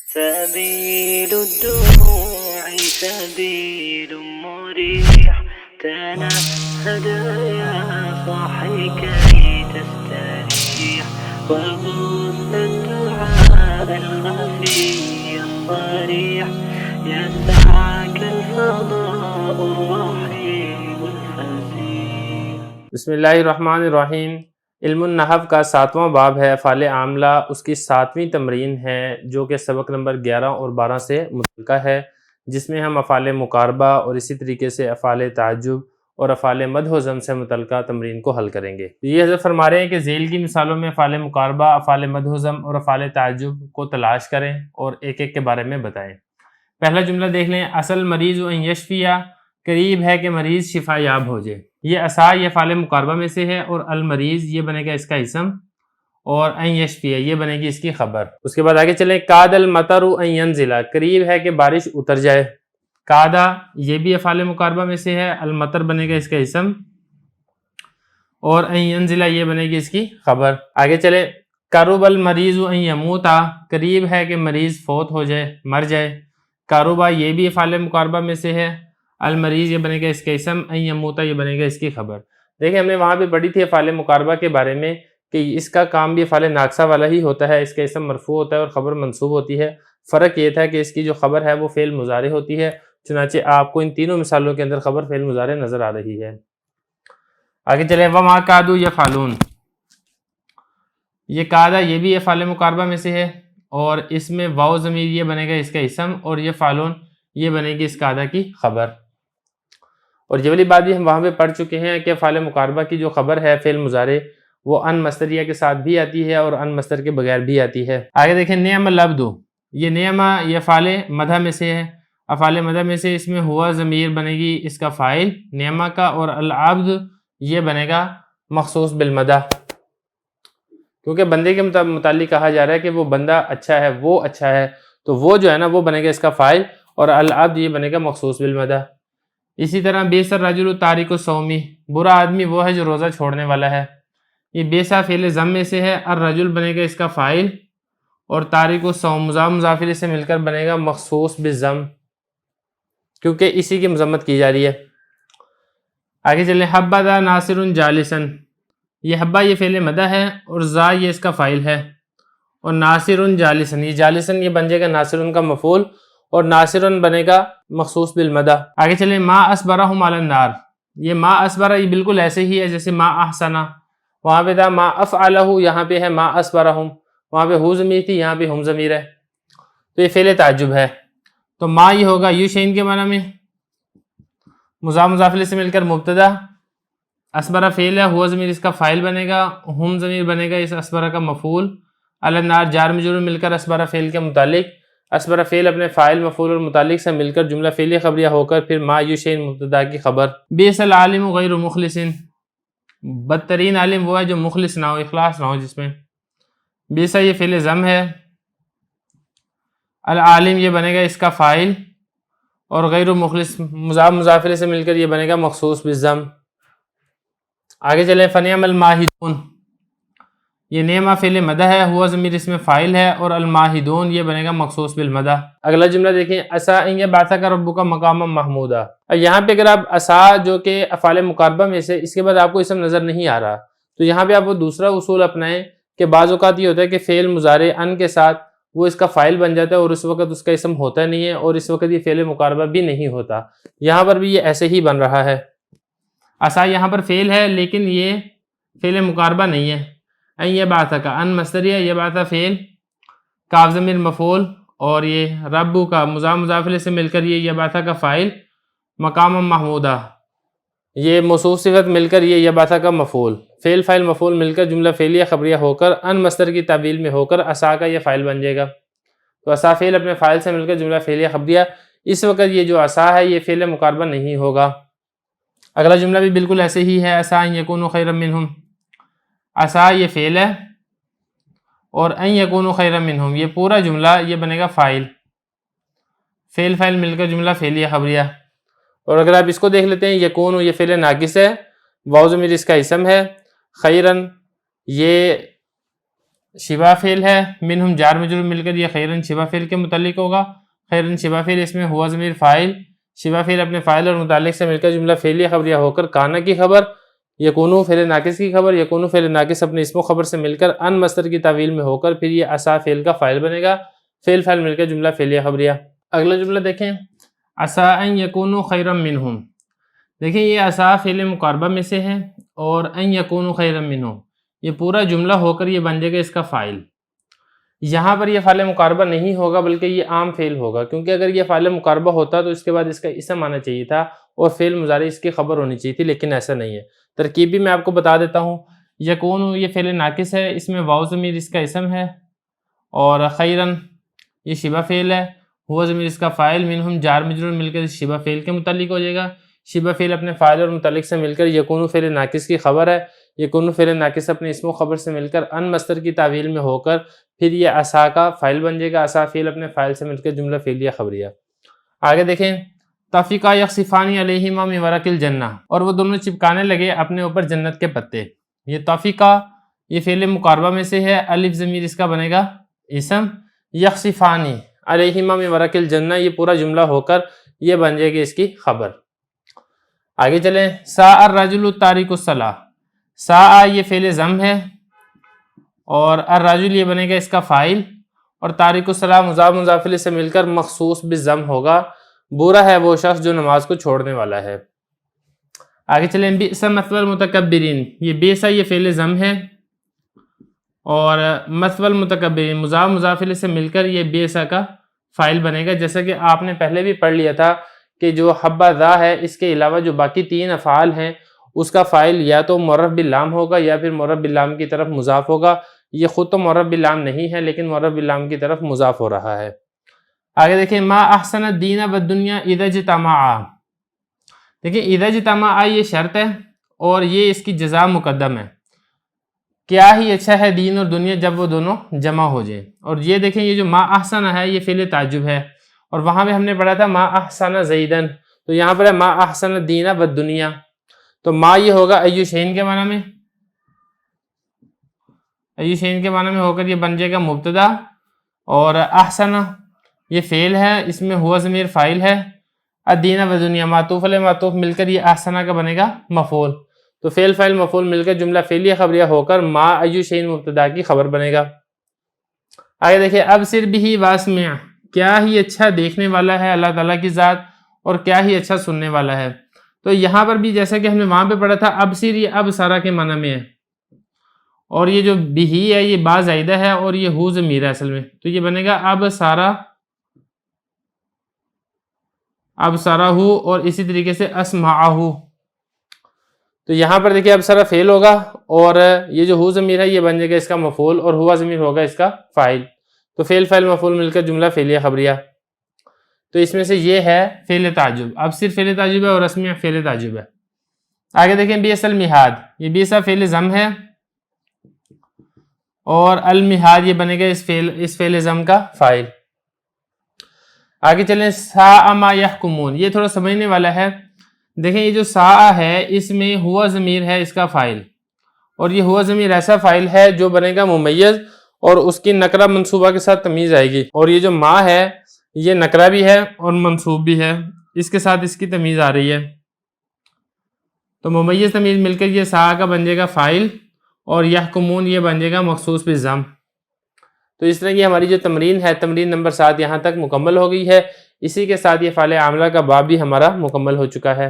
سبيل الدموع سبيل مريح تنهد يا صاحي كي تستريح وبث الدعاء الخفي الصريح يسعك الفضاء الرحيم الفسيح. بسم اللہ الرحمن الرحیم. علم النحو کا 7واں باب ہے افعال عاملہ. اس کی 7ویں تمرین ہے جو کہ سبق نمبر 11 اور 12 سے متعلقہ ہے، جس میں ہم افعال مقاربہ اور اسی طریقے سے افعال تعجب اور افعال مدح و ذم سے متعلقہ تمرین کو حل کریں گے. یہ حضرت فرما رہے ہیں کہ ذیل کی مثالوں میں افعال مقاربہ، افعال مدح و ذم اور افعال تعجب کو تلاش کریں اور ایک ایک کے بارے میں بتائیں. پہلا جملہ دیکھ لیں. اصل مریض ان یشفیہ، قریب ہے کہ مریض شفا یاب ہو جائے. یہ اسا یہ افعال مقاربہ میں سے ہے اور المریض یہ بنے گا اس کا اسم اور ان یشفیہ یہ بنے گی اس کی خبر. اس کے بعد آگے چلیں. کاد المطر ان ینزل، قریب ہے کہ بارش اتر جائے. کادا یہ بھی افعال مقاربہ میں سے ہے، المطر بنے گا اس کا اسم اور ان ینزل یہ بنے گی اس کی خبر. آگے چلے. قرب المریض ان یموتا، قریب ہے کہ مریض فوت ہو جائے، مر جائے. قربا یہ بھی افعال مقاربہ میں سے ہے، المریض یہ بنے گا اس کا اسم، ان یموتا یہ بنے گا اس کی خبر. دیکھیں ہم نے وہاں پہ پڑھی تھی افعال مقاربہ کے بارے میں کہ اس کا کام بھی افعال ناقصہ والا ہی ہوتا ہے. اس کا اسم مرفوع ہوتا ہے اور خبر منصوب ہوتی ہے. فرق یہ تھا کہ اس کی جو خبر ہے وہ فعل مضارع ہوتی ہے. چنانچہ آپ کو ان تینوں مثالوں کے اندر خبر فعل مضارع نظر آ رہی ہے. آگے چلے. وما کادو یفعلون، یہ کادا یہ بھی افعال مقاربہ میں سے ہے اور اس میں واو ضمیر یہ بنے گا اس کا اسم اور یفعلون یہ بنے گی اس کادا کی خبر. اور یہ والی بات بھی ہم وہاں پہ پڑھ چکے ہیں کہ افعال مقاربہ کی جو خبر ہے فعل مضارع وہ ان مصدریہ کے ساتھ بھی آتی ہے اور ان مصدر کے بغیر بھی آتی ہے. آگے دیکھیں. نعم العبد، یہ نعمہ یہ افعال مدح میں سے ہے. افعال مدح میں سے اس میں ہوا ضمیر بنے گی اس کا فاعل نعمہ کا اور العبد یہ بنے گا مخصوص بالمدح، کیونکہ بندے کے متعلق کہا جا رہا ہے کہ وہ بندہ اچھا ہے، وہ اچھا ہے، تو وہ جو ہے نا وہ بنے گا اس کا فاعل اور العبد یہ بنے گا مخصوص بالمدح. اسی طرح بیس الرجل تارک الصومی، برا آدمی وہ ہے جو روزہ چھوڑنے والا ہے. یہ بیسا فعل ضم میں سے ہے، الرجل بنے گا اس کا فاعل اور تارک الصوم مضاف مضاف الیہ سے مل کر بنے گا مخصوص بالضم، کیونکہ اسی کی مذمت کی جا رہی ہے. آگے چلیں. حبذا ناصر جالسن، یہ حبہ یہ فعل مدح ہے اور ذا یہ اس کا فاعل ہے اور ناصر جالسن یہ جالسن یہ بن جائے گا ناصر کا مفعول اور ناصر بنے گا مخصوص بالمدح. آگے چلیں. ما اصبرہم علی النار، یہ ما اصبرہ یہ بالکل ایسے ہی ہے جیسے ما احسنہ، وہاں پہ تھا ما افعلہ، یہاں پہ ہے ما اصبرہم، وہاں پہ ہو ضمیر تھی یہاں پہ ہم ضمیر ہے، تو یہ فعل تعجب ہے. تو ما یہ ہوگا یو شین کے معنی میں مضاف مضاف الیہ سے مل کر مبتدا، اسبرہ فعل ہے، ہوا ضمیر اس کا فاعل بنے گا، ہم ضمیر بنے گا اس اسبرہ کا مفعول، علی النار جار مجرور مل کر اسبرہ فعل کے متعلق، اسبرہ فعل اپنے فاعل مفعول اور متعلق سے مل کر جملہ فعلیہ خبریہ ہو کر پھر ما یشین مبتدا کی خبر. بیس العالم غیر مخلص، بدترین عالم وہ ہے جو مخلص نہ ہو، اخلاص نہ ہو جس میں. بیسا یہ فعل ضم ہے، العالم یہ بنے گا اس کا فاعل اور غیر مخلص مضاف مضاف الیہ سے مل کر یہ بنے گا مخصوص بالضم. آگے چلیں. فنعم الماہدون، یہ نعمہ فعل مدح ہے، ہوا ضمیر اس میں فاعل ہے اور الماہدون یہ بنے گا مخصوص بالمدح. اگلا جملہ دیکھیں. عسیٰ ان یبعثک ربک مقاما محمودا، یہاں پہ اگر آپ عسیٰ جو کہ افعال مقاربہ میں سے اس کے بعد آپ کو اسم نظر نہیں آ رہا تو یہاں پہ آپ وہ دوسرا اصول اپنائیں کہ بعض اوقات یہ ہوتا ہے کہ فعل مضارع ان کے ساتھ وہ اس کا فاعل بن جاتا ہے اور اس وقت اس کا اسم ہوتا نہیں ہے اور اس وقت یہ فعل مقاربہ بھی نہیں ہوتا. یہاں پر بھی یہ ایسے ہی بن رہا ہے. عسیٰ یہاں پر فعل ہے لیکن یہ فعل مقاربہ نہیں ہے. ان یبعثک ان مصدریہ، یبعث فعل، کاف ضمیر مفعول اور یہ رب کا مضاف مضاف الیہ سے مل کر یہ یبعث کا فاعل، مقام محمودہ یہ موصوف صفت مل کر یہ یبعث کا مفعول، فعل فاعل مفعول مل کر جملہ فعلیہ خبریہ ہو کر ان مصدر کی تعبیل میں ہو کر عسیٰ کا یہ فاعل بن جائے گا. تو عسیٰ فعل اپنے فاعل سے مل کر جملہ فعلیہ خبریہ، اس وقت یہ جو عسیٰ ہے یہ فعل مقاربہ نہیں ہوگا. اگلا جملہ بھی بالکل ایسے ہی ہے. عسیٰ ان یکونوا خیرا منہم، عسیٰ یہ فعل ہے اور ان یکونوا خیرا منہم یہ پورا جملہ یہ بنے گا فاعل، فعل فاعل مل کر جملہ فعلیہ خبریہ. اور اگر آپ اس کو دیکھ لیتے ہیں یکون یہ فعل ناقص ہے، واو ضمیر اس کا اسم ہے، خیرن یہ شبہ فعل ہے، منہم جار مجرور مل کر یہ خیرن شبہ فعل کے متعلق ہوگا. خیرن شبہ فعل، اس میں ہوا ضمیر فاعل، شبہ فعل اپنے فاعل اور متعلق سے مل کر جملہ فعلیہ خبریہ ہو کر کانا کی خبر، یکونو فعل ناقص کی خبر، یکونو فعل ناقص اپنے اسم و خبر سے مل کر ان مصدر کی تعویل میں ہو کر پھر یہ عسا فعل کا فاعل بنے گا. فعل فاعل مل کر جملہ فعلیہ خبریہ. اگلا جملہ دیکھیں، عسا ان یکونو خیرا منہم. دیکھیں یہ عسا فعل مقاربہ میں سے ہے اور ان یکونو خیرا منہم یہ پورا جملہ ہو کر یہ بن جائے گا اس کا فاعل. یہاں پر یہ فعل مقاربہ نہیں ہوگا بلکہ یہ عام فعل ہوگا، کیونکہ اگر یہ فعل مقاربہ ہوتا تو اس کے بعد اس کا اسم آنا چاہیے تھا اور فعل مضارع اس کی خبر ہونی چاہیے تھی، لیکن ایسا نہیں ہے. ترکیب بھی میں آپ کو بتا دیتا ہوں. یکون یہ فعل ناقص ہے، اس میں واو ضمیر اس کا اسم ہے، اور خیرن یہ شبہ فعل ہے، ہوا ضمیر اس کا فاعل، منہم جار مجرور مل کر شبہ فعل کے متعلق ہو جائے گا. شبہ فعل اپنے فاعل اور متعلق سے مل کر یکون فعل ناقص کی خبر ہے، یکون فعل ناقص اپنے اسم و خبر سے مل کر ان مصدر کی تعویل میں ہو کر پھر یہ عسا کا فاعل بن جائے گا. عسا فعل اپنے فاعل سے مل کر جملہ فعلیہ خبریہ. آگے دیکھیں، طفقا یخصفان علیہما من ورق الجنہ، اور وہ دونوں چپکانے لگے اپنے اوپر جنت کے پتے. یہ طفقا یہ فعل مقاربہ میں سے ہے، الف ضمیر اس کا بنے گا اسم، یخصفانی علیہما من ورق الجنہ یہ پورا جملہ ہو کر یہ بن جائے گی اس کی خبر. آگے چلیں، سا الرجل تارک الصلاۃ. سا یہ فعل ضم ہے اور الرجل یہ بنے گا اس کا فاعل، اور تارک الصلاۃ مضاف مضاف الیہ سے مل کر مخصوص بالضم ہوگا. برا ہے وہ شخص جو نماز کو چھوڑنے والا ہے. آگے چلیں، بئس مثوى المتکبرین. یہ بئس یہ فعل ضم ہے اور مثوى المتکبرین مضاف مضاف الیہ سے مل کر یہ بئس کا فاعل بنے گا. جیسا کہ آپ نے پہلے بھی پڑھ لیا تھا کہ جو حبہ ذا ہے اس کے علاوہ جو باقی تین افعال ہیں اس کا فاعل یا تو معرف باللام ہوگا یا پھر معرف باللام کی طرف مضاف ہوگا. یہ خود تو معرف باللام نہیں ہے لیکن معرف باللام کی طرف مضاف ہو رہا ہے. آگے دیکھیں، ما احسن الدین والدنیا اذا اجتمعا. دیکھیں اذا اجتمعا یہ شرط ہے اور یہ اس کی جزا مقدم ہے. کیا ہی اچھا ہے دین اور دنیا جب وہ دونوں جمع ہو جائیں. اور یہ دیکھیں یہ جو ما احسن ہے یہ فعل تعجب ہے، اور وہاں بھی ہم نے پڑھا تھا ما احسن زیدن، تو یہاں پر ہے ما احسن الدین والدنیا. تو ما یہ ہوگا ایو شین کے معنی میں، ایو شین کے معنی میں ہو کر یہ بن جائے گا مبتدا، اور احسن یہ فعل ہے، اس میں ہوا ضمیر فاعل ہے، الدین و دنیا معطوف علیہ معطوف مل کر یہ احسن کا بنے گا مفعول. تو فعل فاعل مفعول مل کر جملہ فعلیہ خبریہ ہو کر ما ایو شین مبتدا کی خبر بنے گا. آگے دیکھیں، ابصر بہ واسمع. کیا ہی اچھا دیکھنے والا ہے اللہ تعالیٰ کی ذات اور کیا ہی اچھا سننے والا ہے. تو یہاں پر بھی جیسا کہ ہم نے وہاں پہ پڑھا تھا ابصر یہ اب سارا کے معنی میں ہے، اور یہ جو بہی ہے یہ با زائدہ ہے اور یہ ہو ضمیر ہے اصل میں، تو یہ بنے گا اب سارا، اب سارا ہو، اور اسی طریقے سے اسمعہو. تو یہاں پر دیکھیں اب سارا فعل ہوگا اور یہ جو ہو ضمیر ہے یہ بن جائے گا اس کا مفعول اور ہوا ضمیر ہوگا اس کا فاعل. تو فعل فاعل مفعول مل کر جملہ فعلیہ خبریہ. تو اس میں سے یہ ہے فعل تعجب. اب صرف فعل تعجب ہے اور اسمع فعل تعجب ہے. آگے دیکھیں، بئس المہاد. یہ بئس فعل ضم ہے اور المہاد یہ بنے گا اس فعل ضم کا فاعل. آگے چلیں، ساء ما یحکمون. یہ تھوڑا سمجھنے والا ہے. دیکھیں یہ جو ساء ہے اس میں ہوا ضمیر ہے اس کا فاعل، اور یہ ہوا ضمیر ایسا فاعل ہے جو بنے گا ممیز اور اس کی نکرہ منصوبہ کے ساتھ تمیز آئے گی. اور یہ جو ما ہے یہ نکرہ بھی ہے اور منصوب بھی ہے، اس کے ساتھ اس کی تمیز آ رہی ہے. تو ممیز تمیز مل کر یہ ساء کا بن جائے گا فاعل اور یحکمون یہ بن جائے گا مخصوص بالضم. تو اس طرح کی ہماری جو تمرین ہے، تمرین نمبر 7 یہاں تک مکمل ہو گئی ہے. اسی کے ساتھ یہ فعل عاملہ کا باب بھی ہمارا مکمل ہو چکا ہے.